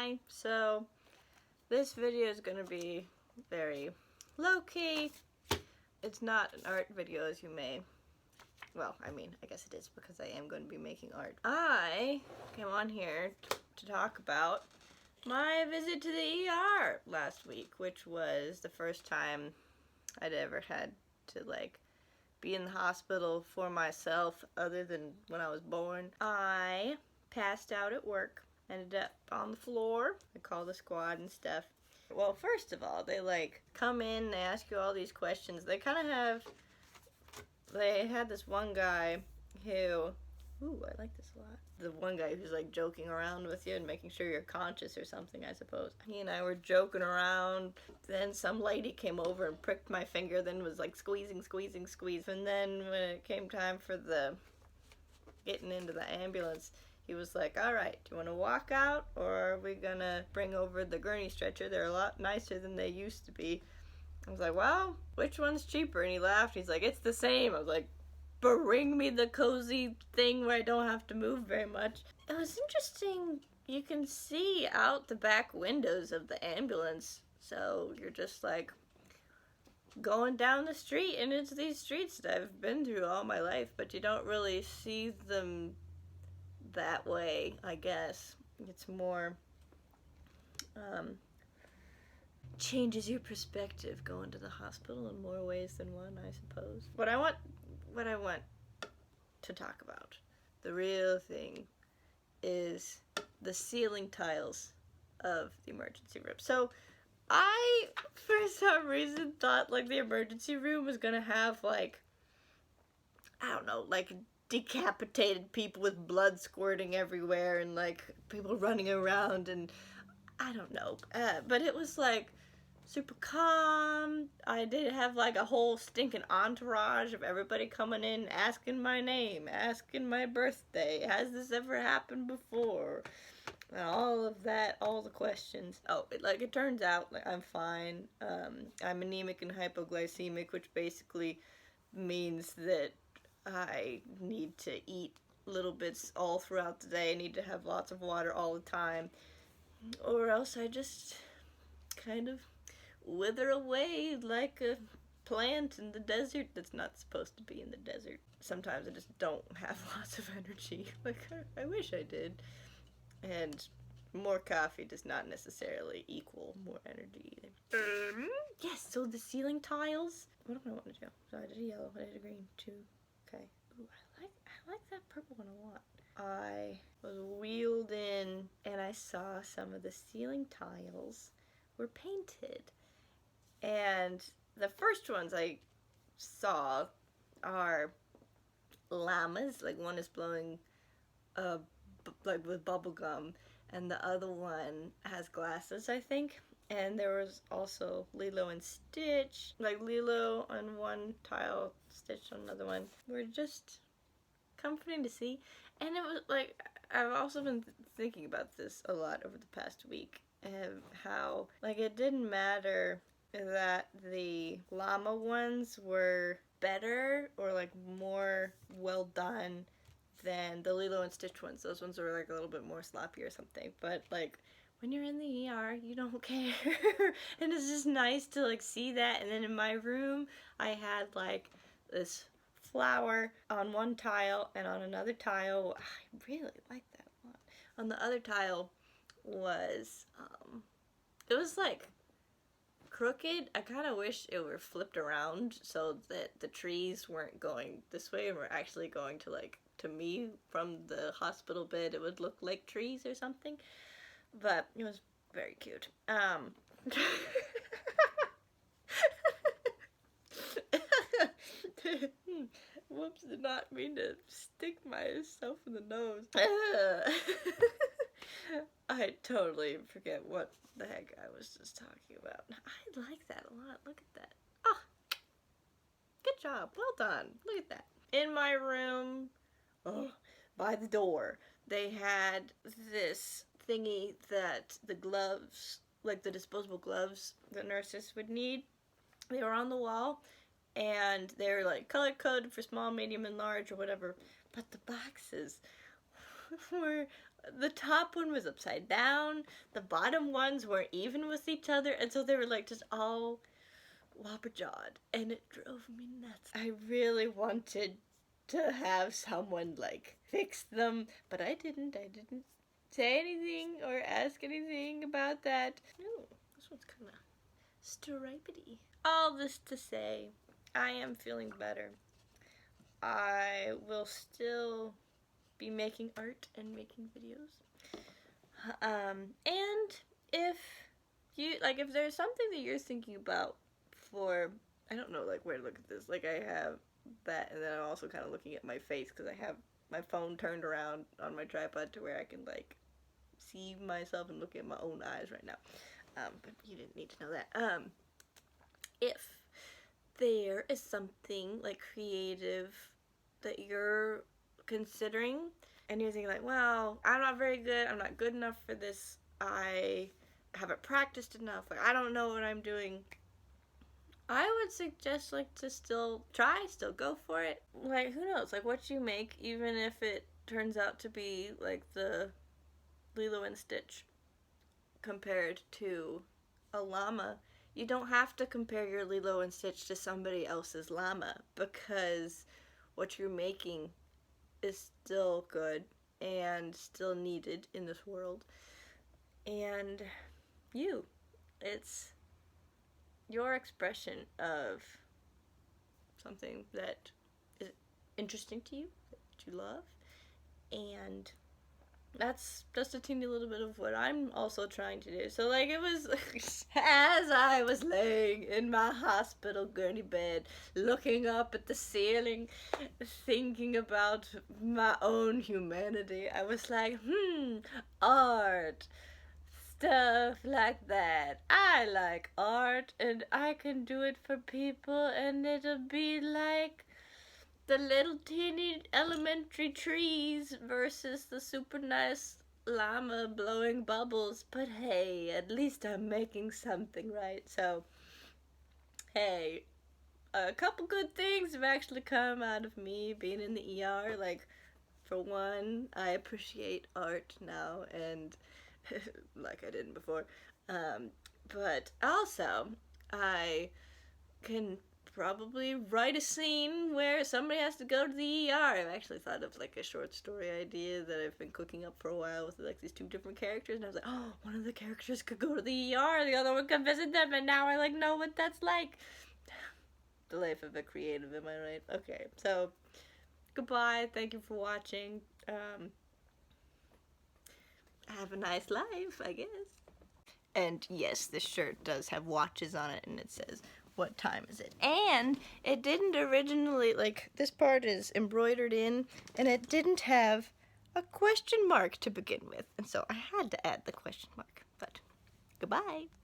Hi! So, this video is going to be very low-key. It's not an art video as you may, well, I mean, I guess it is because I am going to be making art. I came on here to talk about my visit to the ER last week, which was the first time I'd ever had to, like, be in the hospital for myself other than when I was born. I passed out at work. Ended up on the floor. I called the squad and stuff. Well, first of all, they like come in, they ask you all these questions. They had this one guy who, ooh, I like this a lot. The one guy who's like joking around with you and making sure you're conscious or something, I suppose. He and I were joking around. Then some lady came over and pricked my finger, then was like squeezing. And then when it came time for the getting into the ambulance, he was like, alright, do you want to walk out or are we gonna bring over the gurney stretcher? They're a lot nicer than they used to be. I was like, well, which one's cheaper? And he laughed. He's like, it's the same. I was like, bring me the cozy thing where I don't have to move very much. It was interesting. You can see out the back windows of the ambulance. So you're just like going down the street, and it's these streets that I've been through all my life, but you don't really see them that way, I guess. It's more changes your perspective going to the hospital in more ways than one, I suppose. What I want to talk about, the real thing, is the ceiling tiles of the emergency room. So I, for some reason, thought like the emergency room was gonna have like, I don't know, like decapitated people with blood squirting everywhere and like people running around and I don't know, but it was like super calm. I did have like a whole stinking entourage of everybody coming in asking my name, asking my birthday, has this ever happened before, and all of that, all the questions. Oh, it turns out like I'm fine. I'm anemic and hypoglycemic, which basically means that I need to eat little bits all throughout the day. I need to have lots of water all the time, or else I just kind of wither away like a plant in the desert that's not supposed to be in the desert. Sometimes I just don't have lots of energy. Like, I wish I did. And more coffee does not necessarily equal more energy either. Yes, so the ceiling tiles. What do I want to do? So I did a yellow, I did a green, 2. Okay. Ooh, I like that purple one a lot. I was wheeled in and I saw some of the ceiling tiles were painted. And the first ones I saw are llamas, like one is blowing like with bubble gum, and the other one has glasses, I think. And there was also Lilo and Stitch, like Lilo on one tile, Stitch on another one. Were just comforting to see. And it was like, I've also been thinking about this a lot over the past week, and how like it didn't matter that the llama ones were better or like more well done than the Lilo and Stitch ones. Those ones were like a little bit more sloppy or something. But like when you're in the ER, you don't care. And it's just nice to like see that. And then in my room, I had like this flower on one tile, and on another tile, I really like that a lot. On the other tile was, it was like crooked. I kind of wish it were flipped around so that the trees weren't going this way and were actually going to like, to me from the hospital bed, it would look like trees or something. But it was very cute. Whoops, did not mean to stick myself in the nose. I totally forget what the heck I was just talking about. I like that a lot. Look at that. Oh, good job. Well done. Look at that. In my room, by the door, they had this thingy that the gloves, like the disposable gloves that nurses would need, they were on the wall. And they were like color-coded for small, medium, and large or whatever. But the boxes were the top one was upside down, the bottom ones weren't even with each other, and so they were like just all whopper-jawed, and it drove me nuts. I really wanted to have someone like fix them, but I didn't say anything or ask anything about that. Ooh, this one's kind of stripedy. All this to say, I am feeling better. I will still be making art and making videos. And if you, like, if there's something that you're thinking about for, I don't know, like, where to look at this. Like, I have that, and then I'm also kind of looking at my face, because I have my phone turned around on my tripod to where I can, like, see myself and look at my own eyes right now. But you didn't need to know that. If there is something, like, creative that you're considering, and you're thinking, like, well, I'm not very good, I'm not good enough for this, I haven't practiced enough, like, I don't know what I'm doing, I would suggest, like, to still try, still go for it. Like, who knows, like, what you make, even if it turns out to be, like, the Lilo and Stitch compared to a llama, you don't have to compare your Lilo and Stitch to somebody else's llama, because what you're making is still good and still needed in this world. And it's your expression of something that is interesting to you, that you love, and that's just a teeny little bit of what I'm also trying to do. So, like, it was as I was laying in my hospital gurney bed, looking up at the ceiling, thinking about my own humanity, I was like, art, stuff like that. I like art, and I can do it for people, and it'll be like the little teeny elementary trees versus the super nice llama blowing bubbles, but hey, at least I'm making something, right? So, hey, a couple good things have actually come out of me being in the ER. Like, for one, I appreciate art now, and like I didn't before. But also, I can probably write a scene where somebody has to go to the ER. I've actually thought of, like, a short story idea that I've been cooking up for a while with, like, these two different characters, and I was like, oh, one of the characters could go to the ER, the other one could visit them, and now I, like, know what that's like. The life of a creative, am I right? Okay, so, goodbye, thank you for watching. Have a nice life, I guess. And yes, this shirt does have watches on it, and it says, what time is it? And it didn't originally, like, this part is embroidered in, and it didn't have a question mark to begin with. And so I had to add the question mark. But goodbye.